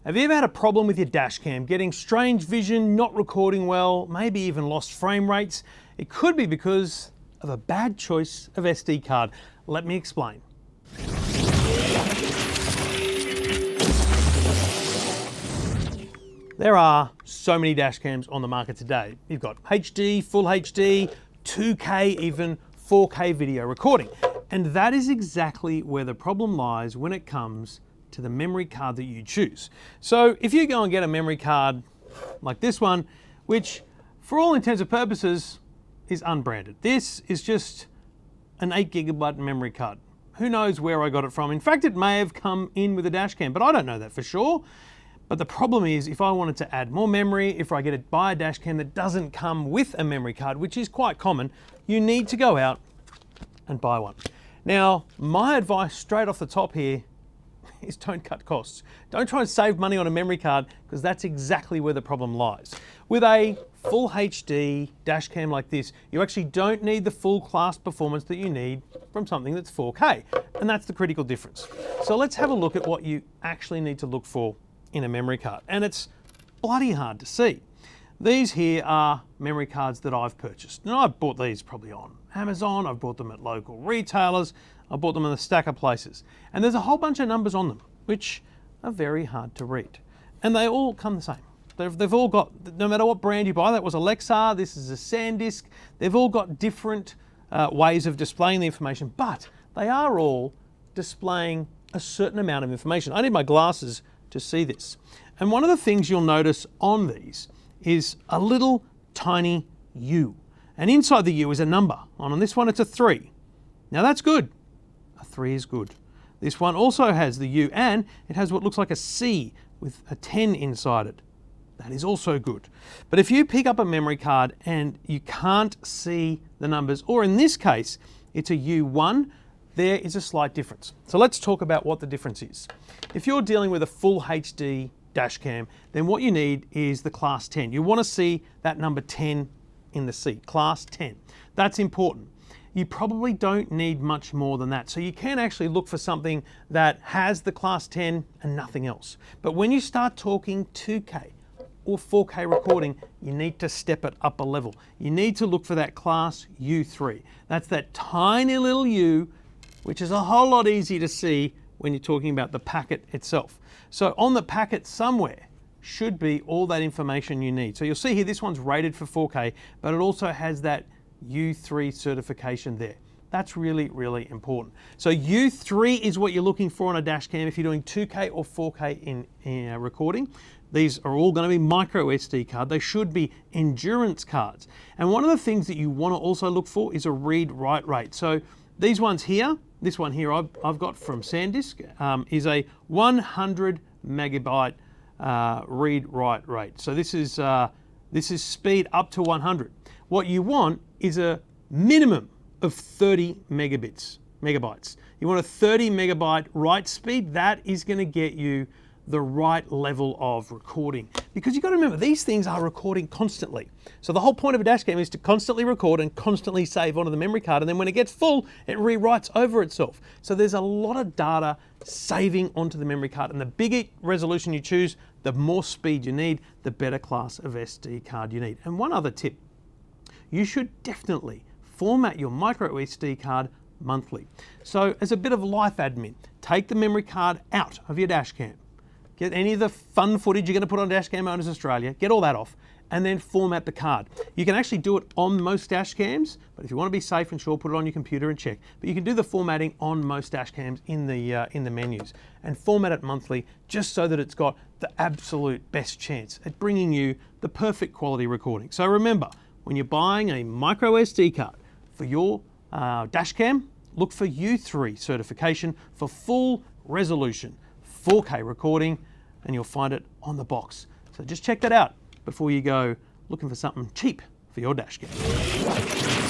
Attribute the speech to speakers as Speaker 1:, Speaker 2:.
Speaker 1: Have you ever had a problem with your dash cam, getting strange vision, not recording well, maybe even lost frame rates? It could be because of a bad choice of SD card. Let me explain. There are so many dash cams on the market today. You've got HD, Full HD, 2K, even 4K video recording. And that is exactly where the problem lies when it comes to the memory card that you choose. So if you go and get a memory card like this one, which for all intents and purposes is unbranded. This is just an 8GB memory card. Who knows where I got it from? In fact, it may have come in with a dash cam, but I don't know that for sure. But the problem is, if I wanted to add more memory, if I get it by a dash cam that doesn't come with a memory card, which is quite common, you need to go out and buy one. Now, my advice straight off the top here is don't cut costs. Don't try and save money on a memory card, because that's exactly where the problem lies. With a full HD dash cam like this, you actually don't need the full class performance that you need from something that's 4K, and that's the critical difference. So let's have a look at what you actually need to look for in a memory card, and it's bloody hard to see. These here are memory cards that I've purchased. Now, I've bought these probably on Amazon, I've bought them at local retailers, I've bought them in a stack of places. And there's a whole bunch of numbers on them, which are very hard to read. And they all come the same. They've all got, no matter what brand you buy, that was a Lexar, this is a SanDisk, they've all got different ways of displaying the information, but they are all displaying a certain amount of information. I need my glasses to see this. And one of the things you'll notice on these is a little tiny U. And inside the U is a number. On this one, it's a 3. Now that's good. A 3 is good. This one also has the U, and it has what looks like a C with a 10 inside it. That is also good. But if you pick up a memory card and you can't see the numbers, or in this case, it's a U1, there is a slight difference. So let's talk about what the difference is. If you're dealing with a full HD dash cam, then what you need is the class 10. You want to see that number 10 in the C, class 10. That's important. You probably don't need much more than that. So you can actually look for something that has the class 10 and nothing else. But when you start talking 2K or 4K recording, you need to step it up a level. You need to look for that class U3. That's that tiny little U, which is a whole lot easier to see when you're talking about the packet itself. So on the packet somewhere should be all that information you need. So you'll see here, this one's rated for 4K, but it also has that U3 certification there. That's really, really important. So U3 is what you're looking for on a dash cam if you're doing 2K or 4K in recording. These are all going to be MicroSD card. They should be endurance cards. And one of the things that you want to also look for is a read-write rate. So these ones here, this one here I've got from SanDisk, is a 100 megabyte read-write rate. So this is speed up to 100. What you want is a minimum of 30 megabytes. You want a 30 megabyte write speed. That is going to get you the right level of recording, because you've got to remember, these things are recording constantly. So the whole point of a dash cam is to constantly record and constantly save onto the memory card, and then when it gets full, it rewrites over itself. So there's a lot of data saving onto the memory card, and the bigger resolution you choose, the more speed you need, the better class of SD card you need. And one other tip, you should definitely format your MicroSD card monthly. So as a bit of life admin, take the memory card out of your dash cam. Get any of the fun footage you're going to put on Dash Cam Owners Australia, get all that off, and then format the card. You can actually do it on most dash cams, but if you want to be safe and sure, put it on your computer and check. But you can do the formatting on most dash cams in the menus, and format it monthly, just so that it's got the absolute best chance at bringing you the perfect quality recording. So remember, when you're buying a MicroSD card for your dash cam, look for U3 certification for full resolution 4K recording, and you'll find it on the box. So just check that out before you go looking for something cheap for your dash cam.